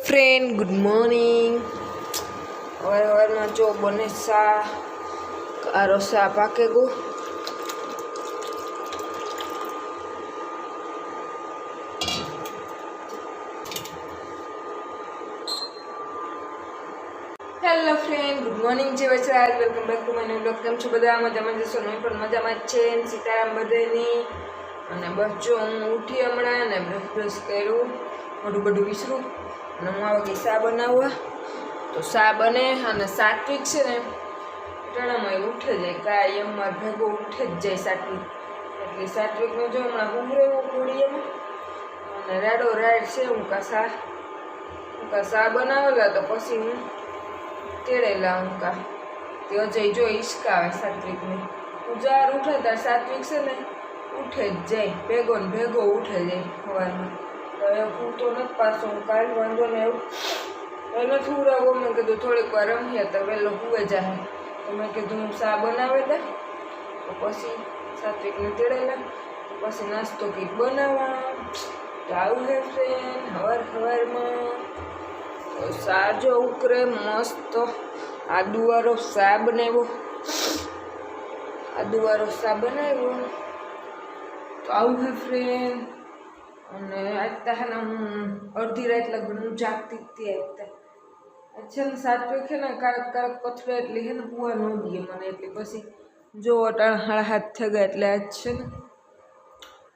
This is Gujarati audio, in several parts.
Friend good morning. हवार में जो बने सा कारो सा पाके गो हेलो फ्रेंड गुड मॉर्निंग जय Vachraj welcome back to my new blog. केम छो बधा मजामां जशो नहीं पण मजामां ज छे ने सीताराम बधानी अने बस जो हूँ उठी हमणां ने ब्रश कर्युं मोढुं बधुं विसरूं अने हूँ आवा गई सा बनाववा। तो सा बने अने सात्विक छे ने टाणामां उठे जाय कायम मार भेगो उठे ज जाय सात्विक એટલે સાત્વિકને જો હમણાં ઉમરેવું ઘોડીએમાં અને રાડો રાડ છે હું કા सा બનાવેલા તો પછી હું તેડેલા હું કા તે અજય જો હિસકાવે સાત્વિકને ઉજાર ઉઠે તાર સાત્વિક છે ને ઉઠે જ જાય ભેગો ને ભેગો ઉઠે જાય સવારમાં। તો એ હું તો નથી પાછો હું કાલ વાંધો ને એવું એને થોડા મેં કીધું થોડીક વાર રમીએ તો વહેલો હુવે જાય તો મેં કીધું હું सा બનાવે દે તો પછી સાત્વિકને તેડેલા પછી નાસ્તો કંઈક બનાવવા તો આવું હે ફ્રેન્ડ સવારમાં तो सा जो उकरे मस्त आदुवारो सा बनाव्यो तो आવું है फ्रेंड અને આજ તાને હું અડધી રાત લગન હું જાગતી હતી આજ अच्छा ने सात्विक है ना કારક પથરે એટલે હે ને હુવા ન દે મને એટલે પછી જો અટાણ 7:30 થઈ ગયા એટલે આજ છે ને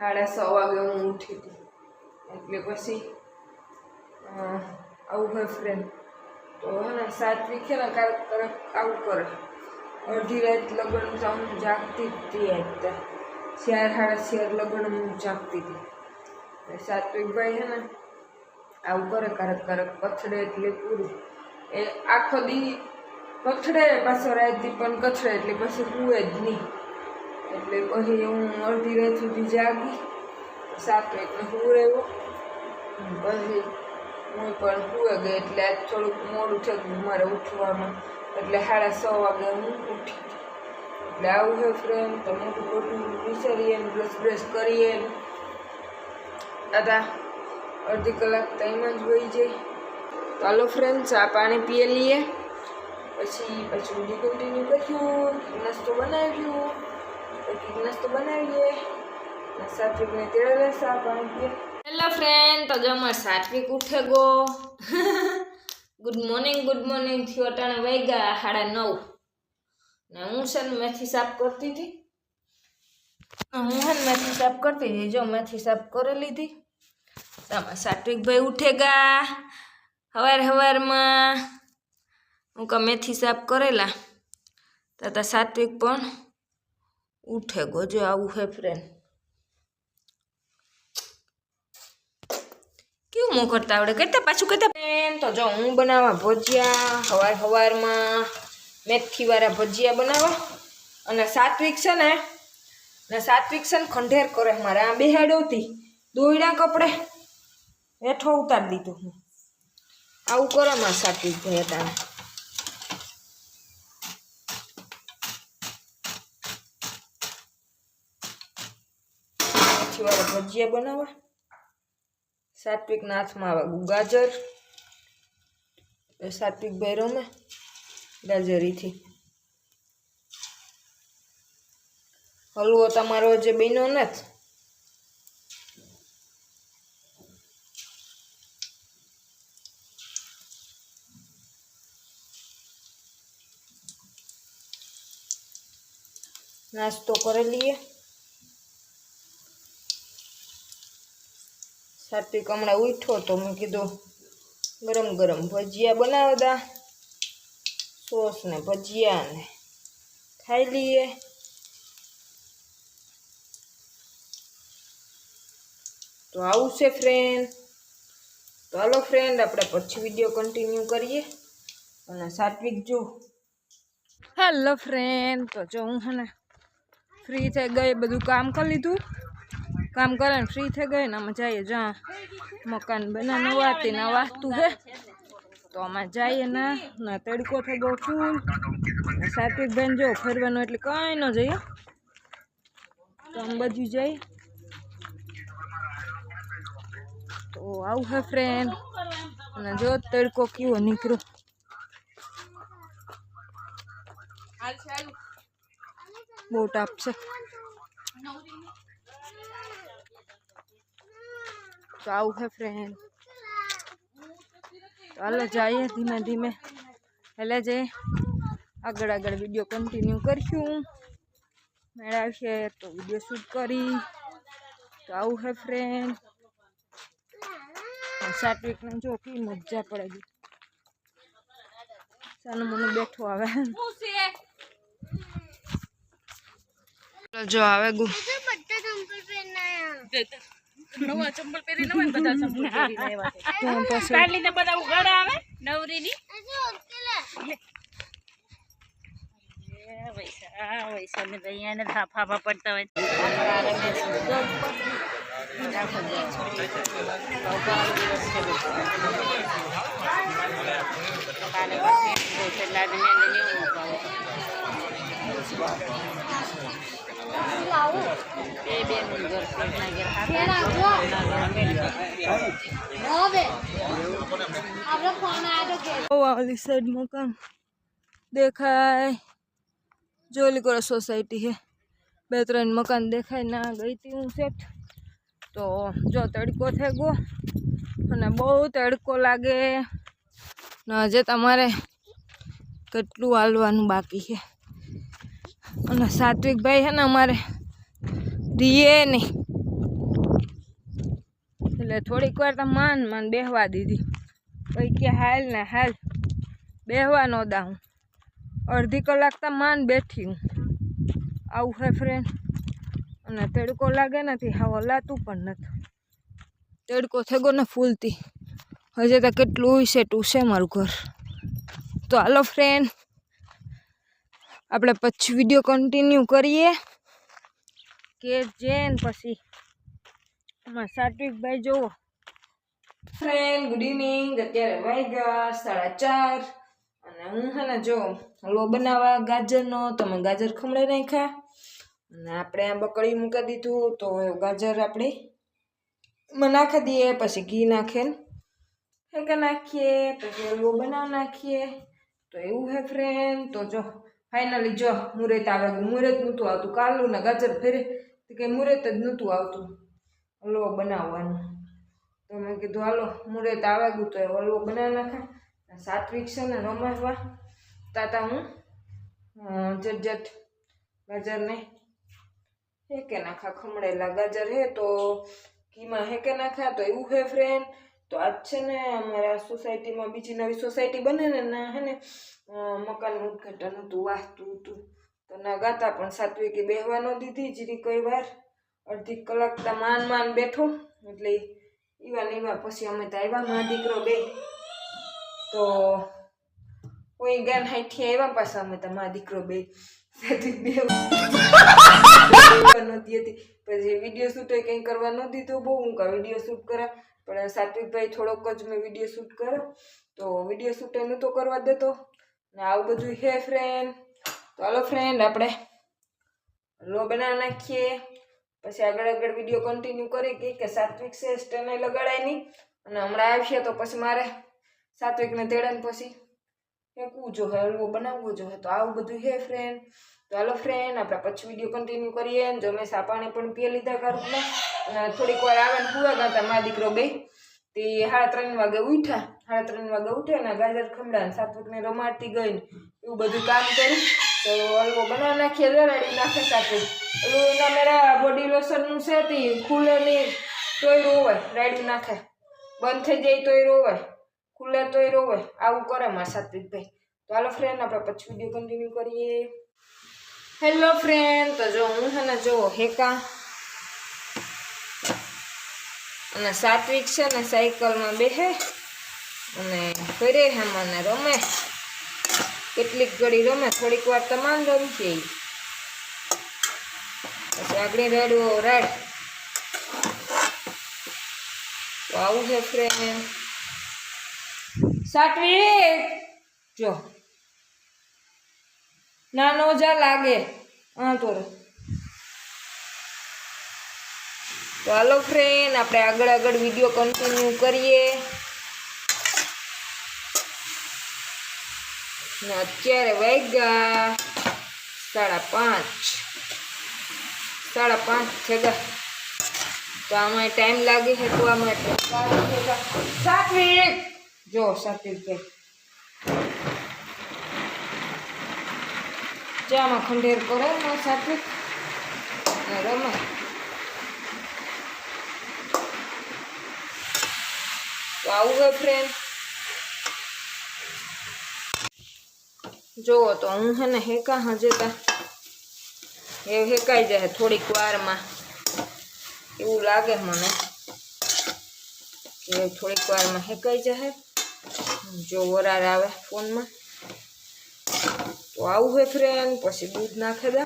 6:30 વાગે હું ઉઠી હતી એટલે પછી આવું है फ्रेंड। तो है ना सात्विक है ना करक आવું करे अर्धी रात लगन हूँ जागती थी आज 4:30 लगन हूँ जागती थी। सात्विक भाई है ना आવું करे करक कथड़े એટલે પૂરું એ આખો દી કથડે પાછો રાત દી પણ કથડે એટલે પછી હુએ જ નહીં એટલે પછી હું અડધી રાત સુધી જાગી સાત્વિકને હુવડાવ્યો પછી હું પણ હુએ ગઈ એટલે આજ થોડુંક મોડું થયું મારે ઉઠવામાં એટલે 6:30 વાગે હું ઉઠી એટલે આવું હે ફ્રેન્ડ તો મોટું મોટું વિચારીએ ને બ્રશ કરીએ દાદા અડધી કલાક ટાઈમ જ વહી જાય। તો હાલો ફ્રેન્ડ ચા પાણી પીએ લઈએ પછી બીજું કન્ટિન્યુ કર્યું નાસ્તો બનાવ્યું બનાવીએ સાત્વિકને તેડે ચા પાણી પીએ। हेलो फ्रेंड तो जो मैं सात्विक उठे गो गुड मॉर्निंग थी अटाणे वाग्या 9:30 ने हूँ से मेथी साफ करती थी जो मेथी साफ कर लीधी सात्विक भाई उठेगा हवार में हूँ का मेथी साफ करेला तो सात्विक पण उठे गो जो आऊ है फ्रेंड क्यों मुँह करता आवड़े करता पाछू करता। तो जो हूँ बनावा भजिया हवार में मेथी वाला भजिया बनावा अने सात्विक से ने खंडेर करे मारे आ बेहाडोती दोयड़ा कपड़े हेठो उतार दीधुं हूँ आવું करे मार सात्विक भाई अटाणे मेथी वाला भजिया बनावा सात्विक नाथ में आवा गाजर सात्विक भाई रमे गाजरी थी हलवो तमारो जे बन्यो नथ नास्तो करे लिए सात्विक हमणां उठो तो मैं कीधुं गरम गरम भजिया बनावी दा सॉस ने भजिया ने खाई लीए। तो आવું છે फ्रेंड तो हालो फ्रेंड આપણે પછી વિડિયો કન્ટિન્યુ કરીએ અને સાત્વિક જો हेलो फ्रेंड तो जो હું હે ને फ्री થઈ ગઈ બધું કામ કરી લીધું काम करे फ्री थे गए ना हम जाइए जहाँ मकान बना नवाती ना वास्तु है तो हम जाइए ना तड़को थे गो फूल सात्विक बहन जो फरवा एट कई न जाइए तो हम बजू जाइए तो आऊ है फ्रेंड અને જો તડકો કેવો નીકળ્યો. બહુ તાપ છે. તો આવું છે ફ્રેન્ડ. ચાલો જઈએ ધીમે ધીમે. એટલે જે આગળ આગળ વિડીયો કન્ટિન્યુ કરશું. મેળવશે તો વિડીયો શૂટ કરી. તો આવું છે ફ્રેન્ડ. સાત્વિકને જો કે મજા પડે ગઈ. સાનું મને બેઠો આવે. જો આવે ગુ નવા ચંપલ પહેરી નવા બધા ચંપલ પહેરીને આવ્યા છે. કાઢીને બધા ઉઘાડા આવે નવરીની. વૈસા ને અહીંયા થાફા પડતા હોય. વાલી સાઈડ મકાન દેખાય. જોલી કરો સોસાયટી છે. 2-3 મકાન દેખાય. ના ગઈ હતી હું સેટ. તો જો તડકો થઈ ગયો અને બહુ તડકો લાગે ને હજે તમારે કેટલું હાલવાનું બાકી છે. અને સાત્વિકભાઈ છે ને અમારે રીએ નહીં એટલે થોડીક વાર તો માન બેહવા દીધી. પછી કે હાલ ને હાલ બેહવા ન દા. હું અડધી કલાક તો માન બેઠી હું. આવું છે ફ્રેન્ડ. અને તડકો લાગે નથી હા હલાતું પણ નથી. તડકો થઈ ગયો ને ફૂલતી. હજે તો કેટલું સેટું છે મારું ઘર. તો હાલો ફ્રેન્ડ આપણે પછી વિડીયો કન્ટિન્યુ કરીએ કે જેન પછી સાત્વિકભાઈ જુઓ. Friend good evening. અત્યારે વાગ્યા 4:30 અને હું છે ને જો હલવો બનાવવા ગાજરનો. તમે ગાજર ખમણાઈ નાખ્યા અને આપણે આ બકડી મૂકી દીધું. તો ગાજર આપણે નાખી દઈએ. પછી ઘી નાખીને હેકા નાખીએ. પછી હલવો બનાવી નાખીએ. તો એવું હે ફ્રેન્ડ. તો જો ફાઇનલી જો મુહૂર્ત આવે. મુહૂર્ત નહોતું આવતું. કાલું ને ગાજર ફેરે કે મુહૂર્ત જ નહોતું આવતું હલવો બનાવવાનું. તો મેં કીધું હાલો મુહૂર્ત આવે ગયું તો હલવો બનાવી નાખા. સાત્વિક છે ને રમવા તાતા હું જટ ગાજરને હેકે નાખા. ખમણેલા ગાજર હે તો ઘીમાં હેકે નાખા. તો એવું હે ફ્રેન્ડ. તો આજ છે ને અમારા સોસાયટીમાં બીજી નવી સોસાયટી બને ને ના હે ને મકાનનું ઉદ્ઘાટન હતું. વાસ્તુ હતું તો ના ગાતા પણ સાત્વિકે બેહવા ન દીધી. જીરી કોઈ વાર અડધી કલાક તો માન બેઠો. એટલે એવા પછી અમે તો આવ્યા મા દીકરો બે. તો કોઈ ગાન હાઈથી આવ્યા પાછા અમે તો મા દીકરો બે. સાત્વિક બે નહોતી હતી. પછી વિડીયો શૂટ કંઈ કરવા ન દીધું. બહુ હું કા વિડીયો શૂટ કરા પણ સાત્વિકભાઈ થોડોક જ મેં વિડીયો શૂટ કર્યો. તો વિડીયો શૂટ નહોતો કરવા દેતો ને આવું બધું હે ફ્રેન્ડ. તો હાલો ફ્રેન્ડ આપણે હલવો બનાવી નાખીએ. પછી આગળ વિડીયો કન્ટિન્યુ કરી કે સાત્વિક છે સ્ટેને લગાડાય નહીં. અને હમણાં આવશે તો પછી મારે સાત્વિકને તેડાને પછી ફેંકવું જોઈએ. હલવો બનાવવો જોઈએ. તો આવું બધું હે ફ્રેન્ડ. તો હાલો ફ્રેન્ડ આપણે પછી વિડીયો કન્ટિન્યુ કરીએ. જો મેં સાપાણે પણ પીએ લીધા કારુંને અને થોડીક વાર આવે ને પૂરા ગાતા મા દીકરો બે. તે 3:30 વાગે ઉઠ્યા. 3:30 વાગે ઉઠે ને ગાજર ખમડા ને સાત્વિકને રમાડતી ગઈ ને એવું બધું કામ કર્યું. તો હલવો બનાવી નાખીએ. રેડી નાખે સાત્વિક. એના મેરા બોડી લોશનનું છે તે ખુલે નહીં તોય રોવે. રેડી નાખે. બંધ થઈ જાય તોય રોવે. ખુલે તોય રોવે. આવું કરે મારા સાત્વિકભાઈ. તો હાલો ફ્રેન્ડ આપણે પછી વિડીયો કન્ટિન્યુ કરીએ. Hello friend. તો જો હું છે ને જો હેકા અને સાત્વિક છે ને સાયકલમાં બેસે અને ફરે મને રમે. કેટલીક ઘડી રમે. થોડીક વાર તમામ રમશે. પછી આગળ રાડ. તો આવું છે ફ્રેન્ડ. સાત્વિક જો નાનો જા લાગે. હા તો હાલો ફ્રેન્ડ આપણે આગળ વિડીયો કન્ટિન્યુ કરીએ. ને અત્યારે વાગ્યા 5:30. 5:30 થયા. તો આમાં ટાઈમ લાગે છે તો આમાં 7 મિનિટ. જો 7 મિનિટ ચામાં ખંડેર કરે ને 7 મિનિટ રમે. તો આવું હોય ફ્રેન્ડ. જુઓ તો હું હે ને હેકા હજેતા એ હેકાઈ જાય થોડીક વારમાં એવું લાગે મને કે થોડીક વારમાં હેકાઈ જાય. જો વરાળ આવે ફોનમાં. તો આવું હોય ફ્રેન્ડ. પછી દૂધ નાખી દે,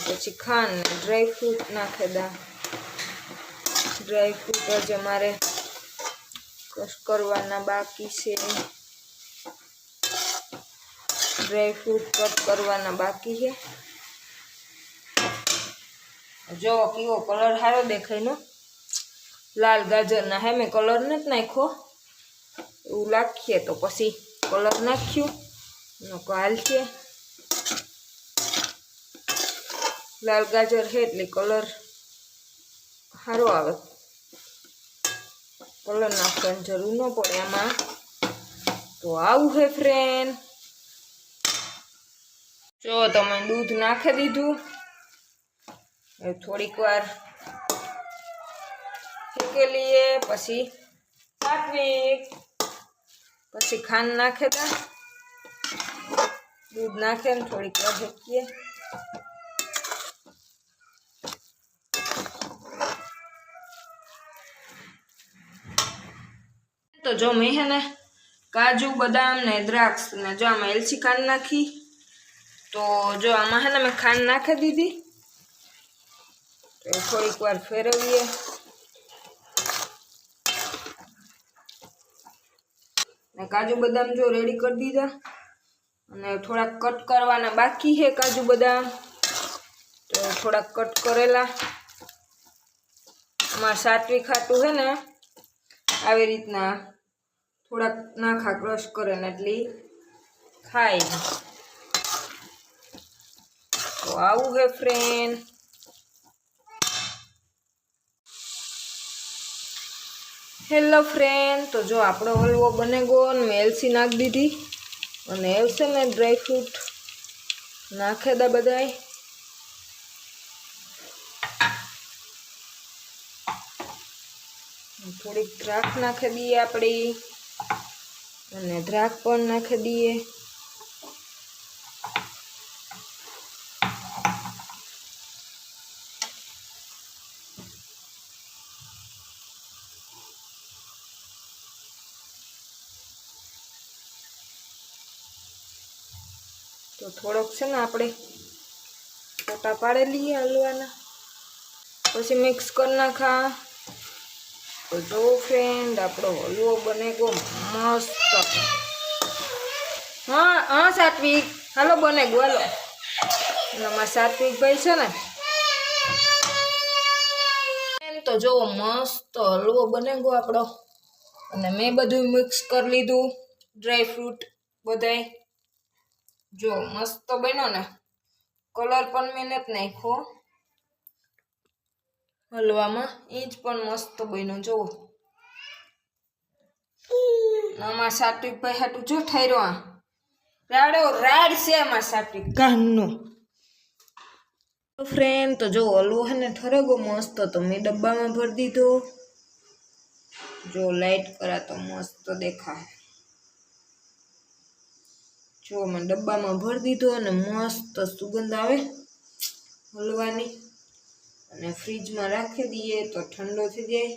પછી ખાંડ ને ડ્રાય ફ્રૂટ નાખી દે. ડ્રાય ફ્રૂટ જ અમારે કશ કરવાના બાકી છે. ડ્રાય ફ્રૂટ કટ કરવાના બાકી છે. જો કેવો કલર સારો દેખાય નો. લાલ ગાજરના હે મેં કલર નથી નાખ્યો એવું લાગીએ તો પછી કલર નાખ્યું હાલ છે. લાલ ગાજર છે એટલે કલર સારો આવે. કલર નાખવાની જરૂર ન પડે આમાં. તો આવું છે ફ્રેન્ડ. જો તમે દૂધ નાખી દીધું. થોડીક વાર શેકી લઈએ. પછી સાતવી. પછી ખાંડ નાખે દા. દૂધ નાખે ને થોડીક વાર શેકીએ. તો જો મેં હે ને કાજુ બદામ ને દ્રાક્ષ ને જો આમાં એલચી ખાંડ નાખી. તો જો આમાં હે ને મેં ખાંડ નાખી દીધી. તો થોડીક વાર ફેરવીએ. ને કાજુ બદામ જો રેડી કરી દીધા. અને થોડાક કટ કરવાના બાકી છે કાજુ બદામ. તો થોડાક કટ કરેલા. આમાં સાત્વિક ખાતું છે ને આવી રીતના થોડાક નાખા ક્રશ કરે ને એટલી ખાય. તો આવું હે ફ્રેન્ડ. Hello friend. તો જો આપણો હલવો બને ગયો ને મેં એલસી નાખી દીધી. અને એલસી ને ડ્રાય ફ્રૂટ નાખે દા બધાય. થોડીક દ્રાક્ષ નાખી દઈએ આપણી. અને દ્રાક્ષ પણ નાખી દઈએ. તો થોડોક છે ને આપણે ફોટા પાડી લઈએ હલવાના. પછી મિક્સ કરી નાખા. તો જો ફ્રેન્ડ આપણો હલવો બને ગયો મસ્ત. હા સાત્વિક હાલો બને ગયો હાલો. અમારા સાત્વિક ભાઈ છે ને. તો જો મસ્ત હલવો બને ગયો આપણો. અને મેં બધું મિક્સ કરી લીધું ડ્રાય ફ્રૂટ બધાય. જો મસ્ત બન્યો ને. કલર પણ મેં નથી નાખ્યો હલવામાં. એ જ પણ મસ્ત બન્યો. જુઓ અમારા સાત્વિક ભાઈ હાટું જો ઠાયરો રાડો રાડ છે અમારા સાત્વિક કાનનો. ફ્રેન્ડ તો જો હલવો હે ને ઠરેગો મસ્ત. તો મેં ડબ્બામાં ભરી દીધો. જો લાઈટ કરા તો મસ્ત દેખાય. જો મેં ડબ્બામાં ભરી દીધો. અને મસ્ત સુગંધ આવે હલવાની. અને ફ્રીજમાં રાખી દઈએ તો ઠંડો થઈ જાય.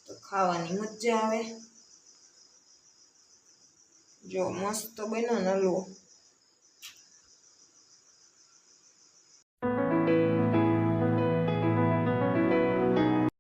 તો ખાવાની મજા આવે. જો મસ્ત બન્યો ને હલવો.